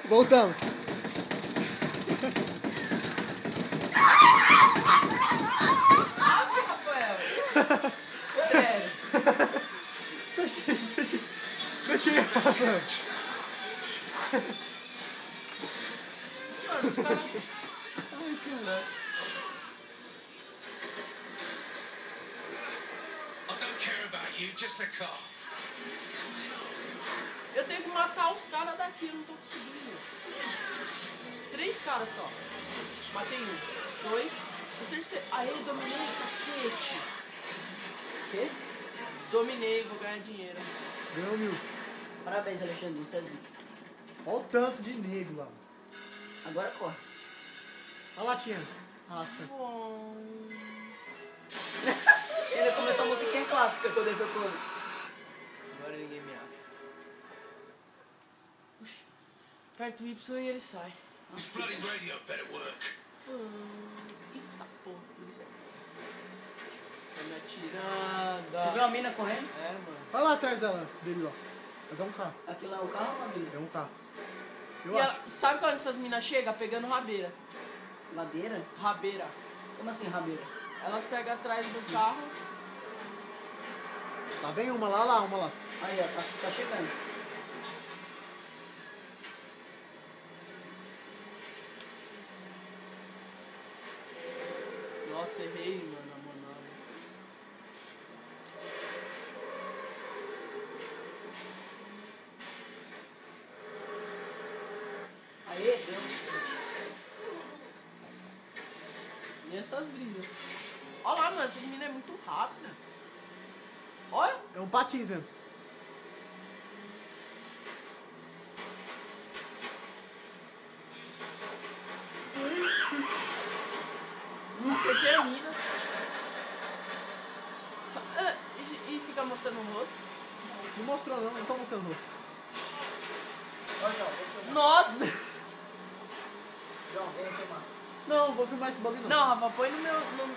Voltamos. Abre, Rafael. Sério. Fechei, Rafael. Mano, os caras... Ai, caralho. I don't care about you, just the car. Eu tenho que matar os caras daqui, eu não tô conseguindo. 3 caras só. Matei 1, 2, o terceiro. Aê, dominei, cacete. Quê? Dominei, vou ganhar dinheiro. Ganhou 1000. Parabéns, Alexandre, você é zica. Olha o tanto de nego lá. Agora corre. Olha a latinha. Arrasta. Bom... Ele começou a musiquinha clássica quando ele foi pro... Agora ninguém me acha. Aperta o Y e ele sai. This bloody radio better work. Eita porra. Tá me atirando. Você viu a mina correndo? É, mano. Olha lá atrás dele, ó. Mas é um carro. Aquilo é o carro ou a mina? É um carro. Eu E acho. ela, sabe quando essas minas chegam? Pegando rabeira. Ladeira? Rabeira. Como assim, rabeira? Elas pegam atrás do carro. Tá bem uma lá, uma lá. Aí, ó, tá chegando. Nossa, errei, mano, a manobra. Aí, deu. E essas brisas. Olha lá, mano, essas minas é muito rápidas. Olha. É um patins mesmo. Você termina. E fica mostrando o rosto. Não mostrou não tô mostrando o rosto. Ó, João, vem filmar. Nossa! João, vem filmar. Não, vou filmar esse bagulho não. Não, Rafa, põe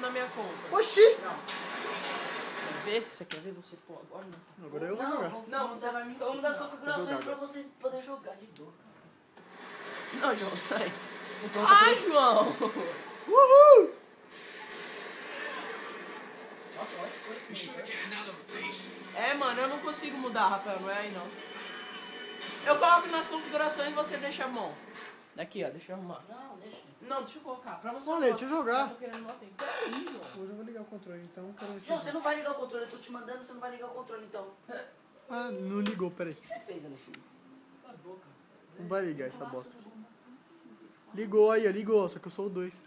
na minha conta. Oxi! Não. Quer ver? Você quer ver? Você pô, agora não. Agora eu vou jogar. Não, você vai me É uma das ensinar. configurações Vou jogar pra agora. você poder jogar de boa. Não, João, sai. Então, Ai, João! Uhul! Nossa, olha esse coisa We should assim. get another piece. É, mano, eu não consigo mudar, Rafael, não é aí não. Eu coloco nas configurações e você deixa a mão. Daqui, ó, deixa eu arrumar. Não, deixa. Não, deixa eu colocar. Pra você. Olha, deixa eu jogar. Eu tô querendo bater. Peraí, João. Hoje eu vou ligar o controle, então quero ver se... João, você não vai ligar o controle, eu tô te mandando, você não vai ligar o controle então. O Ah, não ligou, peraí. que você fez, Alexandre? Cala a boca. Não vai ligar essa bosta aqui. Ligou aí, ligou, só que eu sou o 2.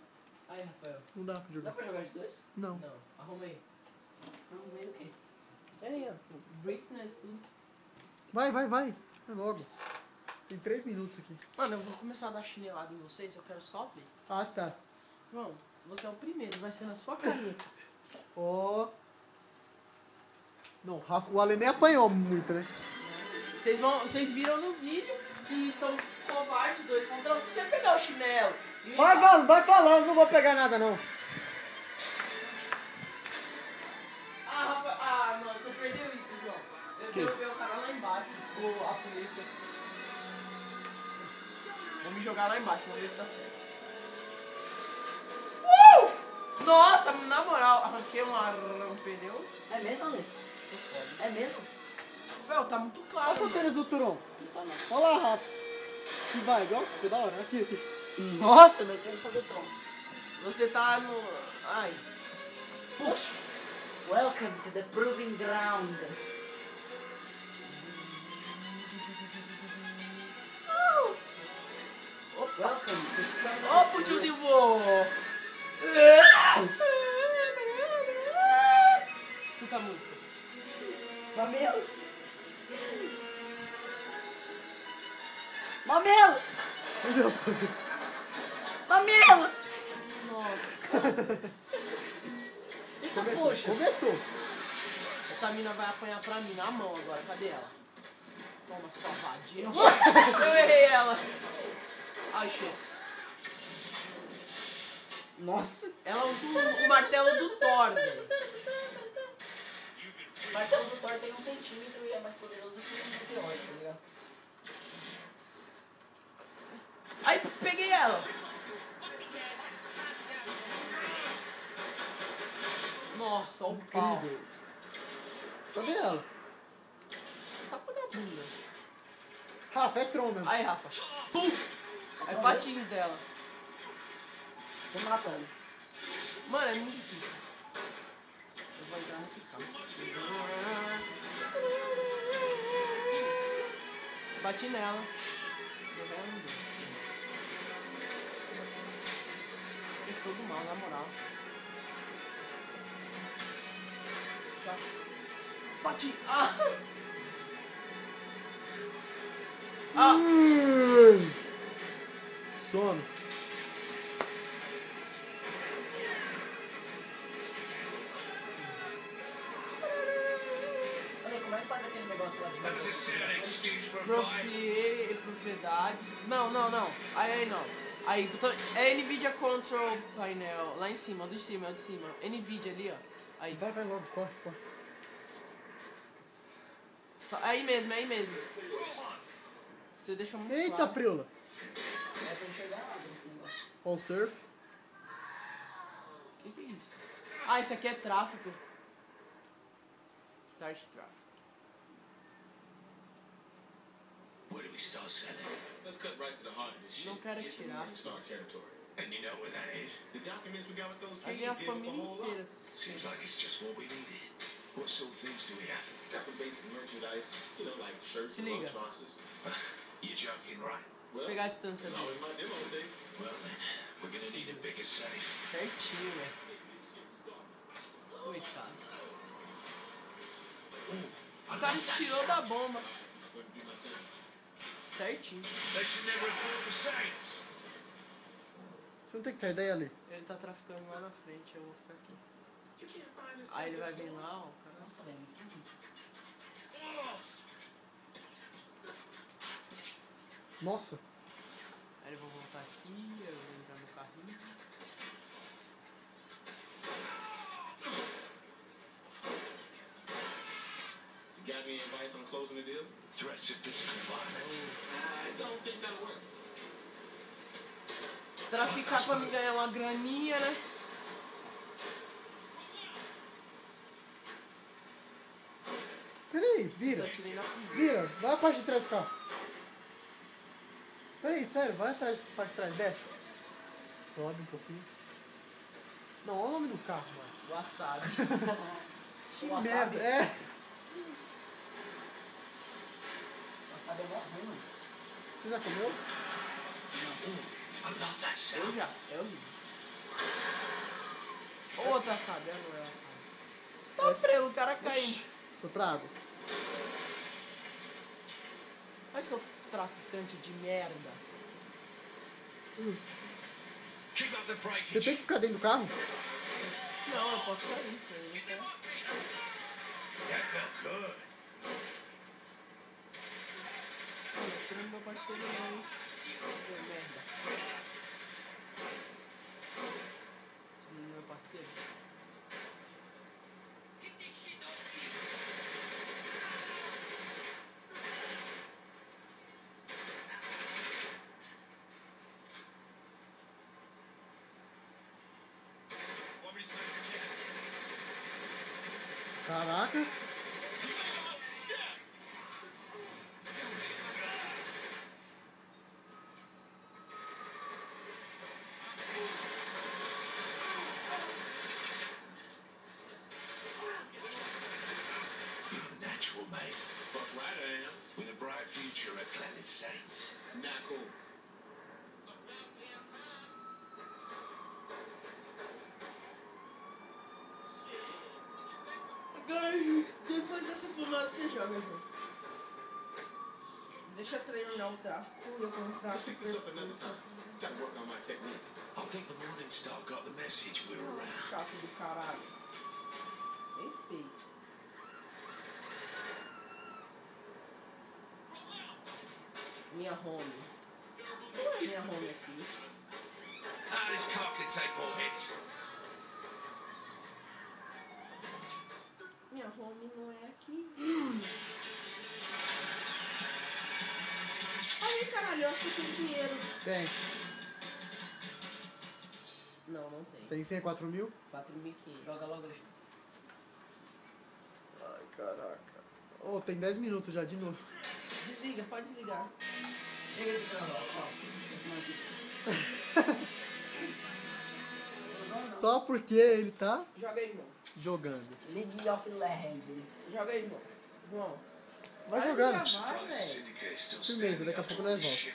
Aí, Rafael. Não dá pra Dá jogar. pra jogar de dois? Não. Não, arruma aí. Não, veio o quê? Aí, ó. Breakness, tudo. Vai. Vai logo. Tem 3 minutos aqui. Mano, eu vou começar a dar chinelada em vocês, eu quero só ver. Ah, tá. João, você é o primeiro, vai ser na sua carinha. Ó. Não, o Ale nem apanhou muito, né? Vocês viram no vídeo que são covardes dois contra um. Se você pegar o chinelo e Vai falando, não vou pegar nada não. mano, você perdeu isso, João. Eu derrubei o cara lá embaixo, a polícia. Vou me jogar lá embaixo, vamos ver se dá certo. Nossa, na moral, arranquei um pneu. É mesmo, Ale? Tô foda. É mesmo? Fel, tá muito claro. Olha o mano. tênis do Turon. Não tá não. Olha lá, Rafa. Que vai, igual? Que da hora. Aqui. Nossa, meu Deus, tá do tom. Você tá no... Ai. Puxa. Welcome to the proving ground. Welcome to Sunday. Ó, o tiozinho voou. Escuta a música. Mamilos. Mamilos. Mamilos. Nossa. Começou. Essa mina vai apanhar pra mim na mão agora. Cadê ela? Toma, sua vadia. Eu errei ela. Ai, shit. Nossa. Ela usa o martelo do Thor, velho. O martelo do Thor tem 1 centímetro e é mais poderoso que o meteoro, tá ligado? Ai, peguei ela. Nossa, olha o pau. Incrível. Cadê ela? Só por a bunda. Rafa, é Tron mesmo. Aí, Rafa. Puf! É patins dela. Tô matando. Mano, é muito difícil. Eu vou entrar nesse carro. Bati nela. Meu velho não deu. Eu sou do mal, na moral. Bati! Ah! Ah! Sono. Olha, como é que faz aquele negócio lá de That was a silly excuse for a fight. Propriedades. Não. Aí não. Aí, botão. É NVIDIA Control Painel. Lá em cima, de cima. NVIDIA ali, ó. Aí. Vai logo, corre. Aí mesmo. Você deixa muito Eita, claro. Priola. É pra enxergar nada desse negócio. On surf. Que é isso? Ah, isso aqui é tráfego. Start tráfego. Where do we start selling? Let's cut right to the heart of this shit. Não quero Hit the atirar. Morningstar territory. And you know where that is? The documents we got with those Aí keys a gave up a família whole lot. inteira. Seems like it's just what we needed. What sort of things do we have? Got some basic merchandise, you know, like shirts and Se liga. lunchboxes. You're joking, right? Well, Vou pegar a distância it's always dele. my demo tape. Well then, we're gonna need a bigger safe. Certinho, velho. Coitados. O cara estirou da bomba. Going to do my thing. Certinho. They should never have brought the saints. Você não tem que sair daí ali. Ele tá traficando lá na frente, eu vou ficar aqui. You can't find this Aí tape ele vai at vir lá, stores. ó. Cara. Nossa, velho. Nossa. Aí eu vou voltar aqui, eu vou entrar no carrinho. You got any advice on closing the deal? Threats of physical violence. I don't think that'll work. Traficar pra me ganhar uma graninha, né? Peraí, Eu vira. atirei na primeira. Vira, vai a parte de trás do carro. Peraí, sério, vai atrás, parte de trás, desce. Sobe um pouquinho. Não, olha o nome do carro, mano. Wasabi. Que Wasabi? merda, é. Wasabi é mó ruim, mano. Você já comeu? I love that Eu sound. já, é horrível. Outra wasabi, agora é wasabi. Tá freio, o cara caindo. Foi pra água. Ai, seu traficante de merda. Keep up the Você breakage. tem que ficar dentro do carro? Não, eu posso sair. Eu não quero. That felt good. Olha, tira meu parceiro não, hein. Ô, merda. Tira meu parceiro. What we say? Caraca. You're a natural, mate. Fuck right I am. With a bright future at Planet Saints. Not cool. Agora, depois dessa fumaça, você joga jogo. Deixa eu treinar o tráfico e eu comprar. Let's pick this up another time. Gotta work on my technique. I think the Morningstar got the message we're around. Chato do caralho. Bem feito. Minha home. Não é minha home aqui. Ah, this car can take more hits. Minha home não é aqui. Aí, caralho, eu acho que eu tenho dinheiro. Tem. Não, não tem. Tem 104 mil? 4.500. Joga logo hoje. Ai, caraca. Oh, tem 10 minutos já, de novo. Desliga, pode desligar. Chega de canal, ó. Esse aqui. Só porque ele tá Joga aí, irmão. jogando. League of Legends. Joga aí, irmão. João. Vai Para de jogando. gravar, Price velho. syndicate still Firmeza, standing daqui a after pouco all nós this volta. shit.